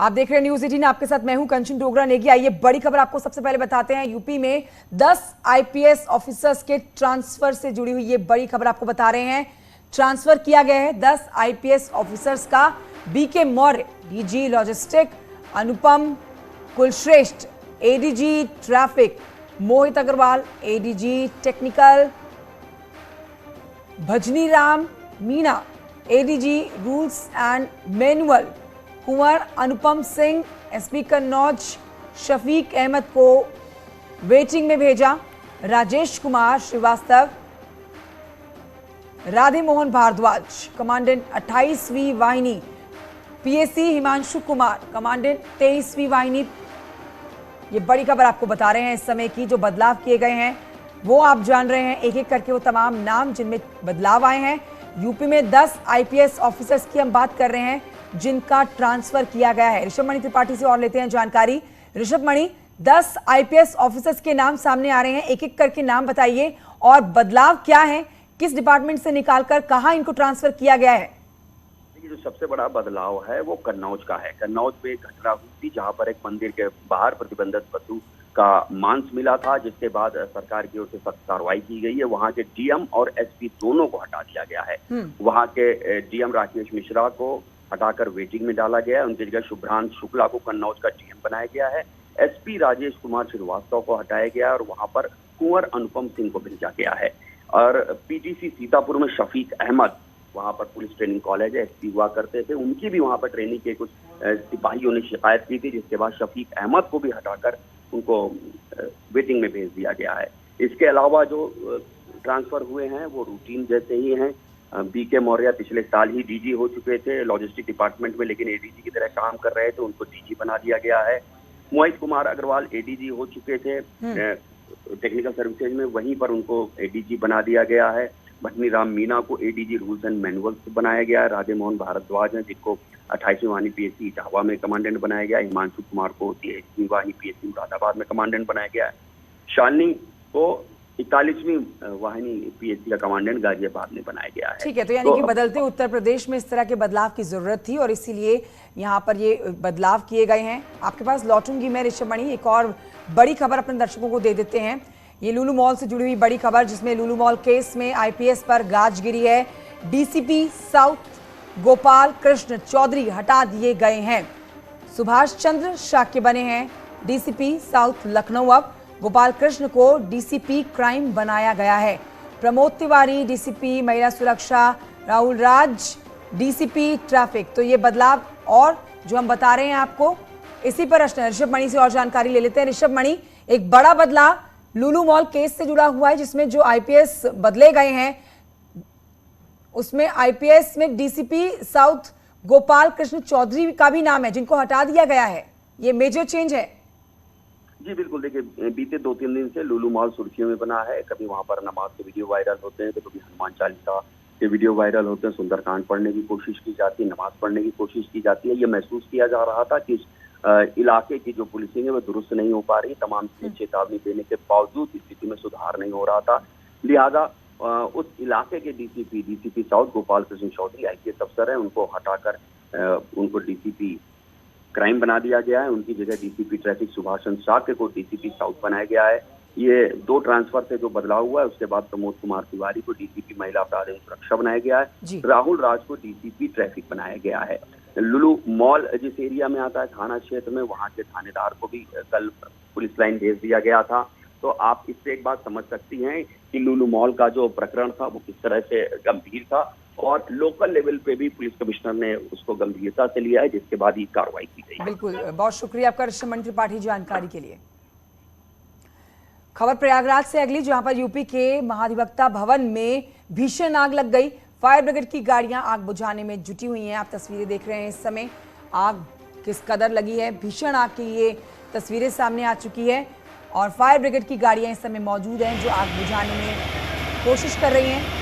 आप देख रहे हैं न्यूज 18, आपके साथ मैं हूं कंचन डोगरा नेगी। आइए बड़ी खबर आपको सबसे पहले बताते हैं। यूपी में 10 आईपीएस ऑफिसर्स के ट्रांसफर से जुड़ी हुई ये बड़ी खबर आपको बता रहे हैं। ट्रांसफर किया गया है 10 आईपीएस ऑफिसर्स का। BK Maurya DG logistic, Anupam Kulshreshtha ADG traffic, Mohit Agarwal ADG technical, Bhajni Ram Meena ADG rules and manual, Kunwar Anupam Singh SP Kannauj, Shafiq Ahmed को वेटिंग में भेजा। राजेश कुमार श्रीवास्तव, राधे मोहन भारद्वाज कमांडेंट 28वीं वाहिनी, पीएसी हिमांशु कुमार कमांडेंट 23वीं वाहिनी। ये बड़ी खबर आपको बता रहे हैं इस समय की। जो बदलाव किए गए हैं वो आप जान रहे हैं, एक एक करके वो तमाम नाम जिनमें बदलाव आए हैं। यूपी में 10 आईपीएस ऑफिसर्स की हम बात कर रहे हैं जिनका ट्रांसफर किया गया है। ऋषभ मणि त्रिपाठी से और लेते हैं जानकारी। ऋषभ मणि, 10 आईपीएस ऑफिसर्स के नाम सामने आ रहे हैं, एक एक करके नाम बताइए और बदलाव क्या है, किस डिपार्टमेंट से निकालकर कहां इनको ट्रांसफर किया गया है? जो सबसे बड़ा बदलाव है वो कन्नौज का है। कन्नौज में एक घटना हुई थी जहां पर एक मंदिर के बाहर प्रतिबंधित वस्तु का मांस मिला था, जिसके बाद सरकार की ओर से सख्त कार्रवाई की गई है। वहां के डीएम और एसपी दोनों को हटा दिया गया है। वहां के डीएम राकेश मिश्रा को हटाकर वेटिंग में डाला गया है। उनकी जगह शुभ्रांत शुक्ला को कन्नौज का डीएम बनाया गया है। एसपी राजेश कुमार श्रीवास्तव को हटाया गया है और वहां पर कुंवर अनुपम सिंह को भेजा गया है। और पीटीसी सीतापुर में शफीक अहमद, वहां पर पुलिस ट्रेनिंग कॉलेज है, एसपी हुआ करते थे, उनकी भी वहां पर ट्रेनिंग के कुछ सिपाहियों ने शिकायत की थी, जिसके बाद शफीक अहमद को भी हटाकर उनको वेटिंग में भेज दिया गया है। इसके अलावा जो ट्रांसफर हुए हैं वो रूटीन जैसे ही हैं। बीके मौर्य पिछले साल ही डीजी हो चुके थे लॉजिस्टिक डिपार्टमेंट में, लेकिन एडीजी की तरह काम कर रहे थे, उनको डीजी बना दिया गया है। मोहित कुमार अग्रवाल एडीजी हो चुके थे टेक्निकल सर्विसेज में, वहीं पर उनको एडीजी बना दिया गया है। भजनी राम मीना को एडीजी रूल्स एंड मैनुअल्स बनाया गया है। राधे मोहन भारद्वाज हैं जिनको 28वीं वाहिनी पीएससी इटावा में कमांडेंट बनाया गया है। हिमांशु कुमार को 23वीं वाहिनी पीएससी मुरादाबाद में कमांडेंट बनाया गया है। शालिनी को 41वीं वाहिनी पीएससी का कमांडेंट गाजियाबाद में बनाया गया है। ठीक है, तो यानी कि बदलते उत्तर प्रदेश में इस तरह के बदलाव की जरूरत थी और इसीलिए यहाँ पर ये बदलाव किए गए हैं। आपके पास लौटूंगी मैं ऋषभ मणि, एक और बड़ी खबर अपने दर्शकों को दे देते हैं। ये लुलु मॉल से जुड़ी हुई बड़ी खबर, जिसमें लुलु मॉल केस में आईपीएस पर गाज गिरी है। डीसीपी साउथ गोपाल कृष्ण चौधरी हटा दिए गए हैं। सुभाष चंद्र शाक्य बने हैं डीसीपी साउथ लखनऊ। अब गोपाल कृष्ण को डीसीपी क्राइम बनाया गया है। प्रमोद तिवारी डीसीपी महिला सुरक्षा, राहुल राज डीसीपी ट्रैफिक। तो ये बदलाव और जो हम बता रहे हैं आपको, इसी पर ऋषभ मणि से और जानकारी ले लेते हैं। ऋषभ मणि, एक बड़ा बदलाव लुलु मॉल केस से जुड़ा हुआ है, जिसमें जो आईपीएस बदले गए हैं उसमें आईपीएस में डीसीपी साउथ गोपाल कृष्ण चौधरी का भी नाम है, जिनको हटा दिया गया है। ये मेजर चेंज है। जी बिल्कुल, देखिए बीते 2-3 दिन से लुलु मॉल सुर्खियों में बना है। कभी वहां पर नमाज के वीडियो वायरल होते हैं, तो कभी हनुमान चालीसा के वीडियो वायरल होते हैं, सुंदरकांड पढ़ने की कोशिश की जाती है, नमाज पढ़ने की कोशिश की जाती है। ये महसूस किया जा रहा था कि इलाके की जो पुलिसिंग है वो दुरुस्त नहीं हो पा रही। तमाम चेतावनी देने के बावजूद स्थिति में सुधार नहीं हो रहा था। लिहाजा उस इलाके के DCP south Gopal Krishna Chaudhary IPS अफसर है, उनको हटाकर उनको डीसीपी क्राइम बना दिया गया है। उनकी जगह डीसीपी ट्रैफिक सुभाष चंद्र शाक्य को डीसीपी साउथ बनाया गया है। ये 2 ट्रांसफर से जो बदलाव हुआ है। उसके बाद प्रमोद कुमार तिवारी को डीसीपी महिला अपराध एवं सुरक्षा बनाया गया है। राहुल राज को डीसीपी ट्रैफिक बनाया गया है। लुलु मॉल जिस एरिया में आता है थाना क्षेत्र में, वहां के थानेदार को भी कल पुलिस लाइन भेज दिया गया था। तो आप इससे एक बात समझ सकती हैं कि लुलु मॉल का जो प्रकरण था वो किस तरह से गंभीर था और लोकल लेवल पे भी पुलिस कमिश्नर ने उसको गंभीरता से लिया है, जिसके बाद ही कार्रवाई की गई। बिल्कुल, बहुत शुक्रिया आपका ऋषभ मणि त्रिपाठी जानकारी के लिए। खबर प्रयागराज से अगली, जहां पर यूपी के महाधिवक्ता भवन में भीषण आग लग गई। फायर ब्रिगेड की गाड़ियां आग बुझाने में जुटी हुई हैं। आप तस्वीरें देख रहे हैं इस समय, आग किस कदर लगी है। भीषण आग की ये तस्वीरें सामने आ चुकी है और फायर ब्रिगेड की गाड़ियां इस समय मौजूद हैं जो आग बुझाने में कोशिश कर रही हैं।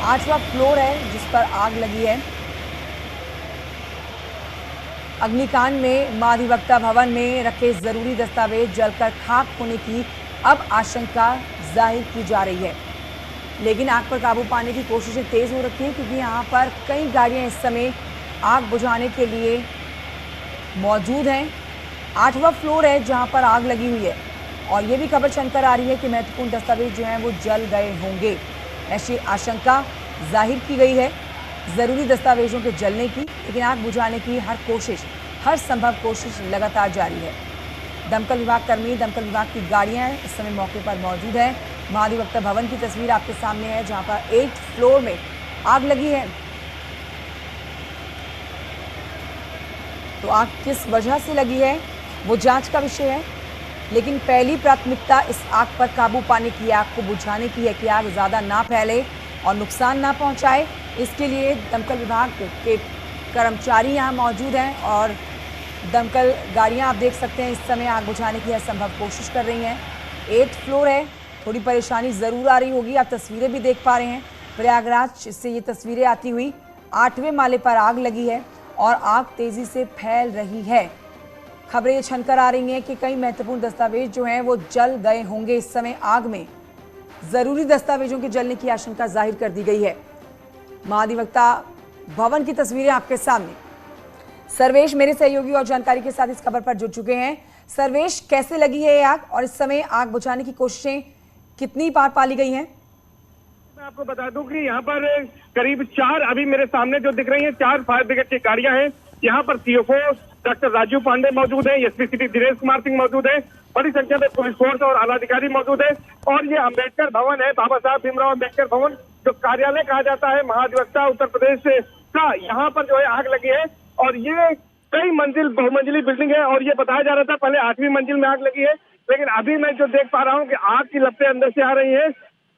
8वां फ्लोर है जिस पर आग लगी है। अग्निकांड में महाधिवक्ता भवन में रखे जरूरी दस्तावेज जलकर खाक होने की अब आशंका जाहिर की जा रही है, लेकिन आग पर काबू पाने की कोशिशें तेज हो रखी हैं, क्योंकि यहाँ पर कई गाड़ियां इस समय आग बुझाने के लिए मौजूद हैं। 8वां फ्लोर है जहां पर आग लगी हुई है और ये भी खबर चलकर आ रही है कि महत्वपूर्ण दस्तावेज जो हैं वो जल गए होंगे। ऐसी आशंका जाहिर की गई है ज़रूरी दस्तावेजों के जलने की, लेकिन आग बुझाने की हर संभव कोशिश लगातार जारी है। दमकल विभाग कर्मी, दमकल विभाग की गाड़ियां इस समय मौके पर मौजूद हैं। महाधिवक्ता भवन की तस्वीर आपके सामने है जहां पर 8th फ्लोर में आग लगी है। तो आग किस वजह से लगी है वो जांच का विषय है, लेकिन पहली प्राथमिकता इस आग पर काबू पाने की, आग को बुझाने की है कि आग ज़्यादा ना फैले और नुकसान ना पहुंचाए। इसके लिए दमकल विभाग के कर्मचारी यहाँ मौजूद हैं और दमकल गाड़ियाँ आप देख सकते हैं इस समय आग बुझाने की हर संभव कोशिश कर रही हैं। 8th फ्लोर है, थोड़ी परेशानी ज़रूर आ रही होगी। आप तस्वीरें भी देख पा रहे हैं प्रयागराज से ये तस्वीरें आती हुई। 8वें माले पर आग लगी है और आग तेज़ी से फैल रही है। खबरें ये छनकर आ रही हैं कि कई महत्वपूर्ण दस्तावेज जो हैं वो जल गए होंगे। इस समय आग में ज़रूरी दस्तावेजों के जलने की आशंका जाहिर कर दी गई है। महाधिवक्ता भवन की तस्वीरें आपके सामने। सर्वेश मेरे सहयोगी और जानकारी के साथ इस खबर पर जुड़ चुके हैं। सर्वेश, कैसे लगी है ये आग और इस समय आग बुझाने की कोशिशें कितनी पार पा ली गई हैं? मैं आपको बता दूं कि यहाँ पर करीब 4 अभी मेरे सामने जो दिख रही हैं 4 फायर ब्रिगेड की गाड़ियां हैं। यहाँ पर सीएफओ डॉक्टर राजू पांडे मौजूद है, एसपी सिटी दिनेश कुमार सिंह मौजूद है, बड़ी संख्या में पुलिस फोर्स और आला अधिकारी मौजूद है। और ये अम्बेडकर भवन है, बाबा साहब भीमराव अम्बेडकर भवन, जो कार्यालय कहा जाता है महाधिवक्ता उत्तर प्रदेश का। यहाँ पर जो है आग लगी है और ये कई मंजिल बहुमंजिली बिल्डिंग है और ये बताया जा रहा था पहले 8वीं मंजिल में आग लगी है, लेकिन अभी मैं जो देख पा रहा हूँ कि आग की लपटें अंदर से आ रही है।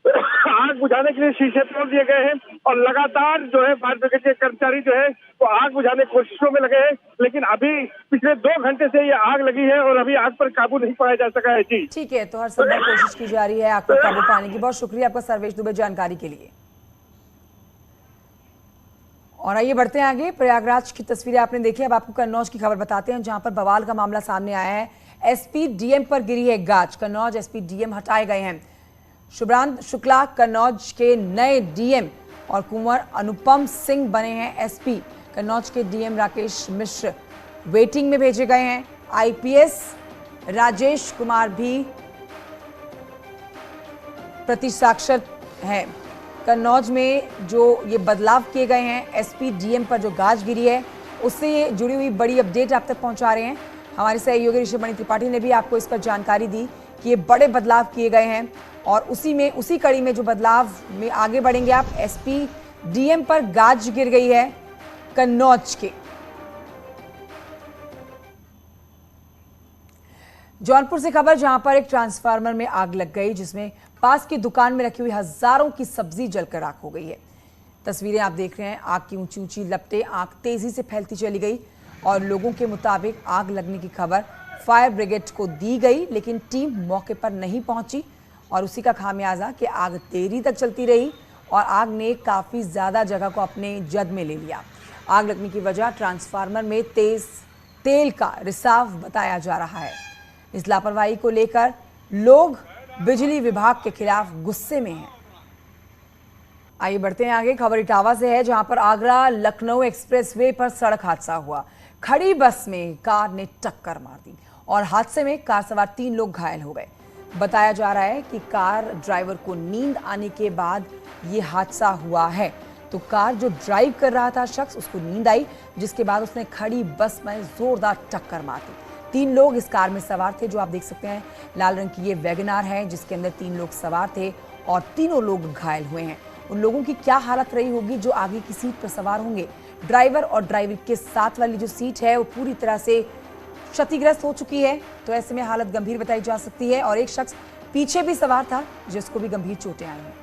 आग बुझाने के लिए शीशे तोड़ दिए गए हैं और लगातार जो है फायर ब्रिगेड के कर्मचारी जो है वो आग बुझाने की कोशिशों में लगे हैं, लेकिन अभी पिछले 2 घंटे से ये आग लगी है और अभी आग पर काबू नहीं पाया जा सका है। जी ठीक है, तो हर संभव कोशिश की जा रही है आग पर काबू पाने की। बहुत शुक्रिया आपका सर्वेश दुबे जानकारी के लिए। और आइए बढ़ते हैं आगे। प्रयागराज की तस्वीरें आपने देखी, अब आपको कन्नौज की खबर बताते हैं जहां पर बवाल का मामला सामने आया है। एसपी डीएम पर गिरी है गाज। कन्नौज एसपी डीएम हटाए गए हैं। शुभ्रांत शुक्ला कन्नौज के नए डीएम और कुंवर अनुपम सिंह बने हैं एसपी। कन्नौज के डीएम राकेश मिश्र वेटिंग में भेजे गए हैं। आईपीएस राजेश कुमार भी प्रतिसाक्षर हैं। कन्नौज में जो ये बदलाव किए गए हैं, एसपी डीएम पर जो गाज गिरी है उससे ये जुड़ी हुई बड़ी अपडेट आप तक पहुंचा रहे हैं हमारे सहयोगी ऋषभमणि त्रिपाठी ने भी आपको इस पर जानकारी दी कि ये बड़े बदलाव किए गए हैं और उसी कड़ी में जो बदलाव में आगे बढ़ेंगे आप। एसपी डीएम पर गाज गिर गई है कन्नौज के। जौनपुर से खबर जहां पर एक ट्रांसफार्मर में आग लग गई जिसमें पास की दुकान में रखी हुई हजारों की सब्जी जलकर राख हो गई है। तस्वीरें आप देख रहे हैं, आग की ऊंची ऊंची लपटें, आग तेजी से फैलती चली गई और लोगों के मुताबिक आग लगने की खबर फायर ब्रिगेड को दी गई, लेकिन टीम मौके पर नहीं पहुंची और उसी का खामियाजा कि आग देरी तक चलती रही और आग ने काफ़ी ज़्यादा जगह को अपने जद में ले लिया। आग लगने की वजह ट्रांसफार्मर में तेज तेल का रिसाव बताया जा रहा है। इस लापरवाही को लेकर लोग बिजली विभाग के खिलाफ गुस्से में हैं। आइए बढ़ते हैं आगे। खबर इटावा से है जहां पर आगरा लखनऊ एक्सप्रेसवे पर सड़क हादसा हुआ। खड़ी बस में कार ने टक्कर मार दी और हादसे में कार सवार 3 लोग घायल हो गए। बताया जा रहा है कि कार ड्राइवर को नींद आने के बाद ये हादसा हुआ है। तो कार जो ड्राइव कर रहा था शख्स, उसको नींद आई, जिसके बाद उसने खड़ी बस में जोरदार टक्कर मार दी। 3 लोग इस कार में सवार थे, जो आप देख सकते हैं लाल रंग की ये वैगनार है जिसके अंदर 3 लोग सवार थे और तीनों लोग घायल हुए हैं। उन लोगों की क्या हालत रही होगी जो आगे की सीट पर सवार होंगे। ड्राइवर और ड्राइवर के साथ वाली जो सीट है वो पूरी तरह से क्षतिग्रस्त हो चुकी है, तो ऐसे में हालत गंभीर बताई जा सकती है और एक शख्स पीछे भी सवार था जिसको भी गंभीर चोटें आई हैं।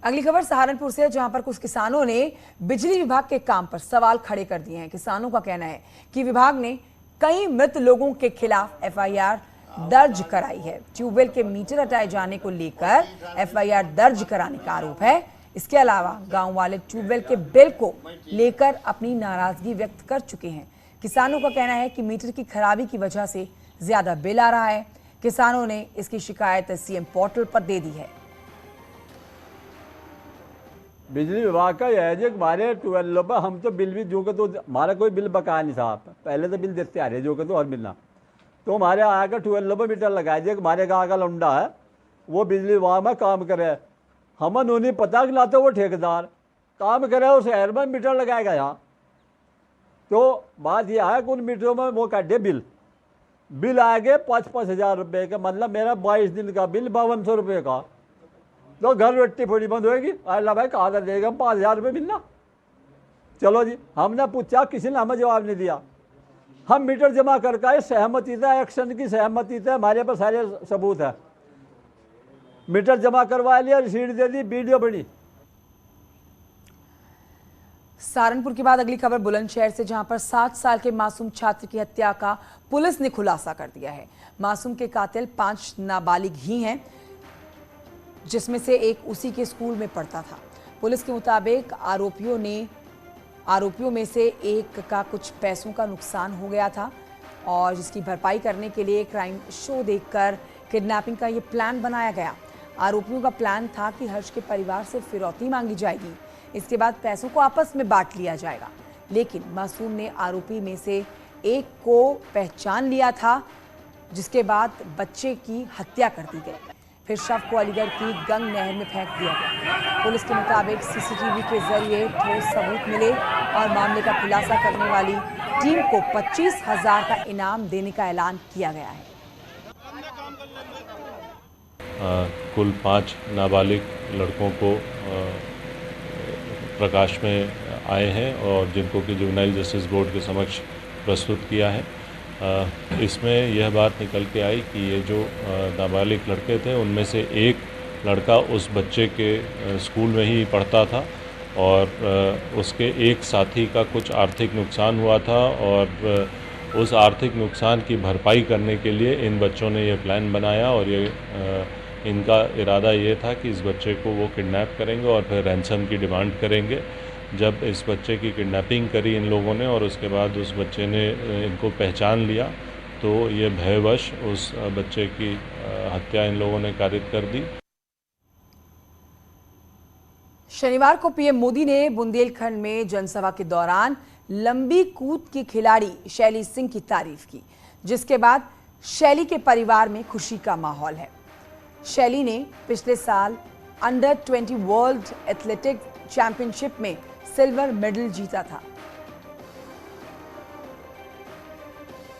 अगली खबर सहारनपुर से है जहां पर कुछ किसानों ने बिजली विभाग के काम पर सवाल खड़े कर दिए हैं। किसानों का कहना है कि विभाग ने कई मृत लोगों के खिलाफ एफआईआर दर्ज कराई है। ट्यूबवेल के मीटर हटाए जाने को लेकर एफआईआर दर्ज कराने का आरोप है। इसके अलावा गांव वाले ट्यूबवेल के बिल को लेकर अपनी नाराजगी व्यक्त कर चुके हैं। किसानों का कहना है कि मीटर की खराबी की वजह से ज्यादा बिल आ रहा है। किसानों ने इसकी शिकायत सीएम पोर्टल पर दे दी है। बिजली विभाग का यह है जी, हमारे ट्यूबवेलों पर हम तो बिल भी जो के तो हमारा कोई बिल बकाया नहीं था। पहले तो बिल देते आ रहे जो के तो और मिलना, तो हमारे आकर ट्यूबवेलों पर मीटर लगाए दिए। हमारे गाँव का लौंडा है वो बिजली विभाग में काम करे, हमें नहीं पता कि ना तो वो ठेकेदार काम करे और शहर में मीटर लगाएगा यहाँ। तो बात यह है कि उन मीटरों में वो काटे बिल आएंगे 5-5 हज़ार रुपये का, मतलब मेरा 22 दिन का बिल 5200 रुपये का। तो घर वेट्टी फोड़ी बंद होएगी, अल्लाह भाई कहा देगा 5,000 रुपये मिलना। चलो जी, हमने पूछा, किसी ने हमें जवाब नहीं दिया। हम मीटर जमा करके आए, सहमति था, एक्शन की सहमति थे, हमारे पास सारे सबूत है। मीटर जमा करवा लिया, रसीद दे दी, वीडियो बनी। सहारनपुर के बाद अगली खबर बुलंदशहर से, जहां पर 7 साल के मासूम छात्र की हत्या का पुलिस ने खुलासा कर दिया है। मासूम के कातिल 5 नाबालिग ही हैं, जिसमें से एक उसी के स्कूल में पढ़ता था। पुलिस के मुताबिक आरोपियों में से एक का कुछ पैसों का नुकसान हो गया था और जिसकी भरपाई करने के लिए क्राइम शो देखकर किडनैपिंग का ये प्लान बनाया गया। आरोपियों का प्लान था कि हर्ष के परिवार से फिरौती मांगी जाएगी, इसके बाद पैसों को आपस में बांट लिया जाएगा। लेकिन मासूम ने आरोपी में से एक को पहचान लिया था, जिसके बाद बच्चे की हत्या कर दी गई। फिर शव को अलीगढ़ की गंग नहर में फेंक दिया गया। पुलिस के मुताबिक सीसीटीवी के जरिए ठोस सबूत मिले और मामले का खुलासा करने वाली टीम को 25,000 का इनाम देने का ऐलान किया गया है। कुल 5 नाबालिग लड़कों को प्रकाश में आए हैं और जिनको कि जुवेनाइल जस्टिस बोर्ड के समक्ष प्रस्तुत किया है। इसमें यह बात निकल के आई कि ये जो नाबालिग लड़के थे उनमें से एक लड़का उस बच्चे के स्कूल में ही पढ़ता था और उसके एक साथी का कुछ आर्थिक नुकसान हुआ था और उस आर्थिक नुकसान की भरपाई करने के लिए इन बच्चों ने ये प्लान बनाया और ये इनका इरादा ये था कि इस बच्चे को वो किडनैप करेंगे और फिर रैंसम की डिमांड करेंगे। जब इस बच्चे की किडनैपिंग करी इन लोगों ने और उसके बाद उस बच्चे ने इनको पहचान लिया तो ये भयवश उस बच्चे की हत्या इन लोगों ने कारित कर दी। शनिवार को पीएम मोदी ने बुंदेलखंड में जनसभा के दौरान लंबी कूद की खिलाड़ी शैली सिंह की तारीफ की, जिसके बाद शैली के परिवार में खुशी का माहौल है। शैली ने पिछले साल अंडर 20 वर्ल्ड एथलेटिक चैंपियनशिप में सिल्वर मेडल जीता था।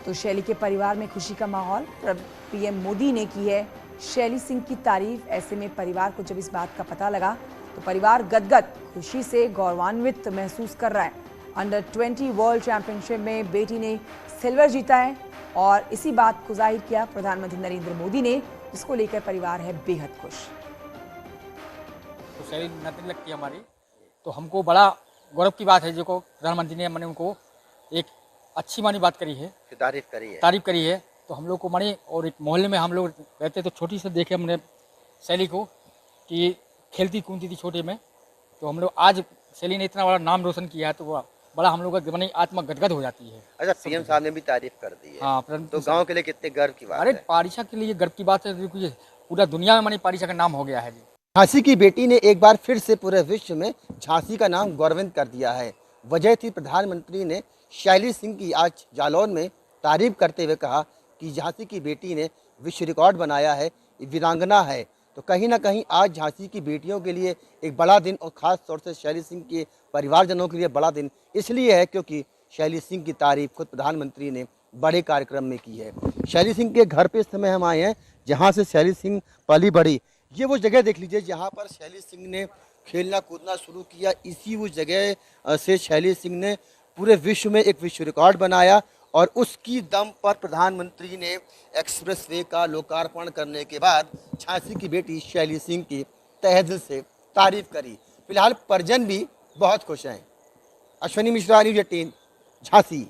तो शैली के परिवार में खुशी का माहौल। पीएम मोदी ने की है शैली सिंह की तारीफ। ऐसे में परिवार को जब इस बात का पता लगा तो परिवार गदगद खुशी से गौरवान्वित महसूस कर रहा है। अंडर 20 वर्ल्ड चैंपियनशिप में बेटी ने सिल्वर जीता है और इसी बात को जाहिर किया प्रधानमंत्री नरेंद्र मोदी ने, जिसको लेकर परिवार है बेहद खुश। तो शैली नाती लगती है हमारी, तो हमको बड़ा गौरव की बात है जो को प्रधानमंत्री ने मैंने उनको एक अच्छी मानी बात करी है, तारीफ करी है। तो हम लोग को मानी और एक मोहल्ले में हम लोग रहते तो छोटी से देखे हमने शैली को कि खेलती कूदती थी छोटे में, तो हम लोग आज शैली ने इतना बड़ा नाम रोशन किया है तो वो बड़ा हम लोग का आत्मा गदगद हो जाती है। अच्छा, पीएम साहब ने भी तारीफ कर दी है। हाँ, तो गांव के लिए कितने गर्व की बात है। अरे पारिशा के लिए गर्व की बात है, पूरा दुनिया में मानी पारिशा का नाम हो गया है। झांसी की बेटी ने एक बार फिर से पूरे विश्व में झांसी का नाम गौरवान्वित कर दिया है। वजह थी प्रधानमंत्री ने शैली सिंह की आज जालौन में तारीफ करते हुए कहा कि झांसी की बेटी ने विश्व रिकॉर्ड बनाया है, वीरांगना है। तो कहीं ना कहीं आज झांसी की बेटियों के लिए एक बड़ा दिन और ख़ास तौर से शैली सिंह के परिवारजनों के लिए बड़ा दिन इसलिए है क्योंकि शैली सिंह की तारीफ खुद प्रधानमंत्री ने बड़े कार्यक्रम में की है। शैली सिंह के घर पे इस समय हम आए हैं जहां से शैली सिंह पली बड़ी। ये वो जगह देख लीजिए जहां पर शैली सिंह ने खेलना कूदना शुरू किया। इसी वो जगह से शैली सिंह ने पूरे विश्व में एक विश्व रिकॉर्ड बनाया और उसकी दम पर प्रधानमंत्री ने एक्सप्रेसवे का लोकार्पण करने के बाद झांसी की बेटी शैली सिंह की तहे दिल से तारीफ करी। फिलहाल परिजन भी बहुत खुश हैं। अश्विनी मिश्रा, न्यूज़ 18, झांसी।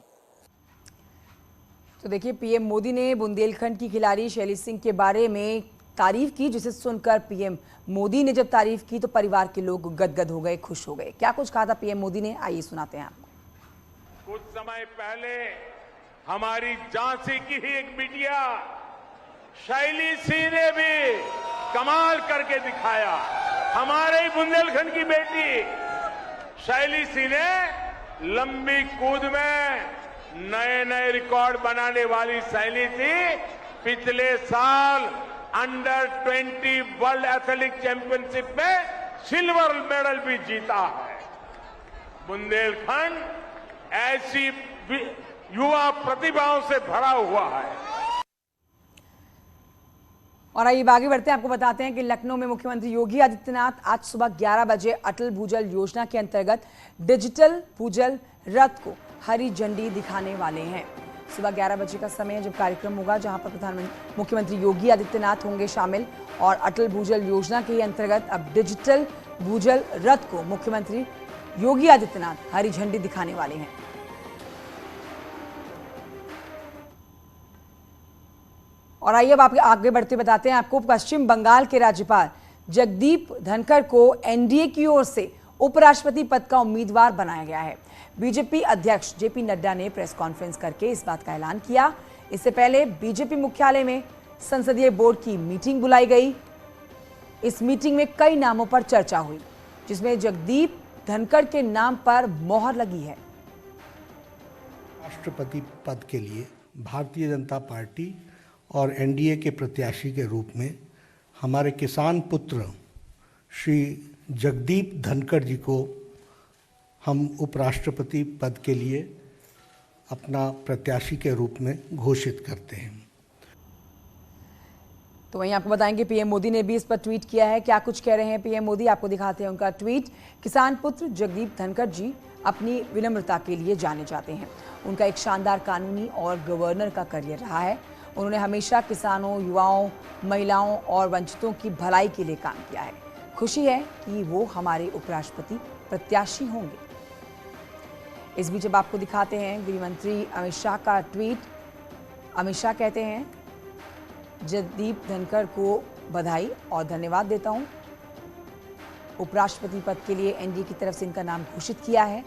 तो देखिए, पीएम मोदी ने बुंदेलखंड की खिलाड़ी शैली सिंह के बारे में तारीफ की, जिसे सुनकर पीएम मोदी ने जब तारीफ की तो परिवार के लोग गदगद हो गए, खुश हो गए। क्या कुछ कहा था पीएम मोदी ने, आइए सुनाते हैं आपको। कुछ समय पहले हमारी झांसी की ही एक बिटिया शैली सिंह ने भी कमाल करके दिखाया। हमारे ही बुंदेलखंड की बेटी शैली सिंह ने लंबी कूद में नए नए रिकॉर्ड बनाने वाली शैली सिंह पिछले साल अंडर 20 वर्ल्ड एथलेटिक चैंपियनशिप में सिल्वर मेडल भी जीता है। बुंदेलखंड ऐसी युवा प्रतिभाओं से भरा हुआ है। और आइए आगे बढ़ते हैं, आपको बताते हैं कि लखनऊ में मुख्यमंत्री योगी आदित्यनाथ आज सुबह 11 बजे अटल भूजल योजना के अंतर्गत डिजिटल भूजल रथ को हरी झंडी दिखाने वाले हैं। सुबह 11 बजे का समय जब कार्यक्रम होगा, जहां पर मुख्यमंत्री योगी आदित्यनाथ होंगे शामिल और अटल भूजल योजना के अंतर्गत अब डिजिटल भूजल रथ को मुख्यमंत्री योगी आदित्यनाथ हरी झंडी दिखाने वाले हैं। और आइए अब आप आगे बढ़ते बताते हैं आपको, पश्चिम बंगाल के राज्यपाल जगदीप धनखड़ को एनडीए की ओर से उपराष्ट्रपति पद का उम्मीदवार बनाया गया है। बीजेपी अध्यक्ष जेपी नड्डा ने प्रेस कॉन्फ्रेंस करके इस बात का ऐलान किया। इससे पहले बीजेपी मुख्यालय में संसदीय बोर्ड की मीटिंग बुलाई गई। इस मीटिंग में कई नामों पर चर्चा हुई, जिसमें जगदीप धनखड़ के नाम पर मोहर लगी है। राष्ट्रपति पद के लिए भारतीय जनता पार्टी और एनडीए के प्रत्याशी के रूप में हमारे किसान पुत्र श्री जगदीप धनखड़ जी को हम उपराष्ट्रपति पद के लिए अपना प्रत्याशी के रूप में घोषित करते हैं। तो वहीं आपको बताएंगे पीएम मोदी ने भी इस पर ट्वीट किया है। क्या कुछ कह रहे हैं पीएम मोदी, आपको दिखाते हैं उनका ट्वीट। किसान पुत्र जगदीप धनखड़ जी अपनी विनम्रता के लिए जाने जाते हैं। उनका एक शानदार कानूनी और गवर्नर का करियर रहा है। उन्होंने हमेशा किसानों, युवाओं, महिलाओं और वंचितों की भलाई के लिए काम किया है। खुशी है कि वो हमारे उपराष्ट्रपति प्रत्याशी होंगे। इस बीच अब आपको दिखाते हैं गृह मंत्री अमित शाह का ट्वीट। अमित शाह कहते हैं, जगदीप धनखड़ को बधाई और धन्यवाद देता हूं। उपराष्ट्रपति पद के लिए एनडीए की तरफ से इनका नाम घोषित किया है,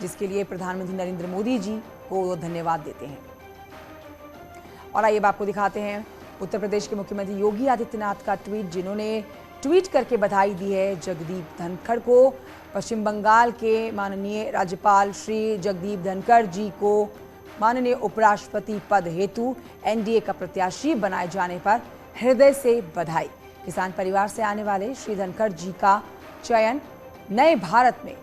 जिसके लिए प्रधानमंत्री नरेंद्र मोदी जी को धन्यवाद देते हैं। और आइए अब आपको दिखाते हैं उत्तर प्रदेश के मुख्यमंत्री योगी आदित्यनाथ का ट्वीट, जिन्होंने ट्वीट करके बधाई दी है जगदीप धनखड़ को। पश्चिम बंगाल के माननीय राज्यपाल श्री जगदीप धनखड़ जी को माननीय उपराष्ट्रपति पद हेतु एनडीए का प्रत्याशी बनाए जाने पर हृदय से बधाई। किसान परिवार से आने वाले श्री धनखड़ जी का चयन नए भारत में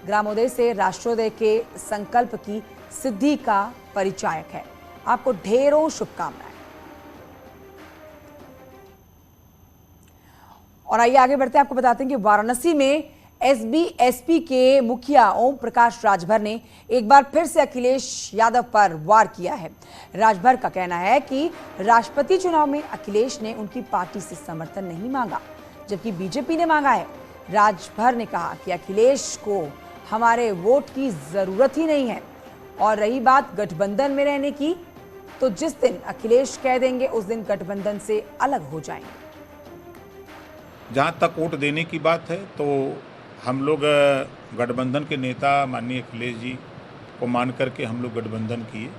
ग्रामोदय से राष्ट्रोदय के संकल्प की सिद्धि का परिचायक है। आपको ढेरों शुभकामनाएं। और आइए आगे बढ़ते हैं, आपको बताते हैं कि वाराणसी में एसबीएसपी के मुखिया ओम प्रकाश राजभर ने एक बार फिर से अखिलेश यादव पर वार किया है। राजभर का कहना है कि राष्ट्रपति चुनाव में अखिलेश ने उनकी पार्टी से समर्थन नहीं मांगा, जबकि बीजेपी ने मांगा है। राजभर ने कहा कि अखिलेश को हमारे वोट की जरूरत ही नहीं है। और रही बात गठबंधन में रहने की, तो जिस दिन अखिलेश कह देंगे उस दिन गठबंधन से अलग हो जाएंगे। जहां तक वोट देने की बात है, तो हम लोग गठबंधन के नेता माननीय अखिलेश जी को मान करके हम लोग गठबंधन किए।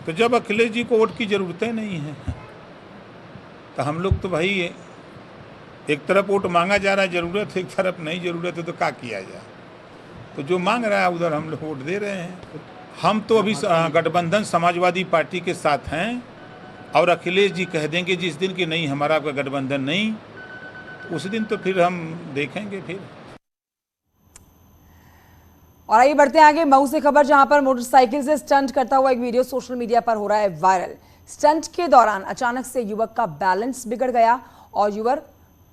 तो जब अखिलेश जी को वोट की ज़रूरतें नहीं है, तो हम लोग तो भाई एक तरफ वोट मांगा जा रहा है, ज़रूरत है, एक तरफ नहीं ज़रूरत है, तो क्या किया जाए। तो जो मांग रहा है उधर हम लोग वोट दे रहे हैं। हम तो अभी गठबंधन समाजवादी पार्टी के साथ हैं, और अखिलेश जी कह देंगे जिस दिन कि नहीं हमारा गठबंधन नहीं, उस दिन तो फिर हम देखेंगे फिर। और आइए बढ़ते हैं आगे, मऊ से खबर, जहां पर मोटरसाइकिल से स्टंट करता हुआ एक वीडियो सोशल मीडिया पर हो रहा है वायरल। स्टंट के दौरान अचानक से युवक का बैलेंस बिगड़ गया और युवक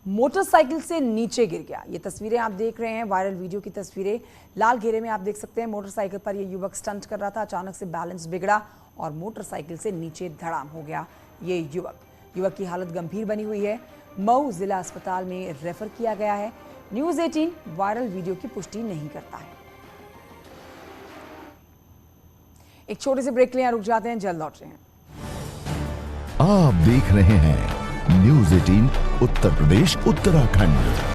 मोटरसाइकिल से नीचे गिर गया। ये तस्वीरें आप देख रहे हैं, वायरल वीडियो की तस्वीरें। लाल घेरे में आप देख सकते हैं, मोटरसाइकिल पर ये युवक स्टंट कर रहा था, अचानक से बैलेंस बिगड़ा और मोटरसाइकिल से नीचे धड़ाम हो गया ये युवक की हालत गंभीर बनी हुई है। मऊ जिला अस्पताल में रेफर किया गया है। न्यूज़ 18 वायरल वीडियो की पुष्टि नहीं करता है। एक छोटे से ब्रेक के लिए रुक जाते हैं, जल्द लौट रहे हैं। आप देख रहे हैं न्यूज़ 18 उत्तर प्रदेश उत्तराखंड।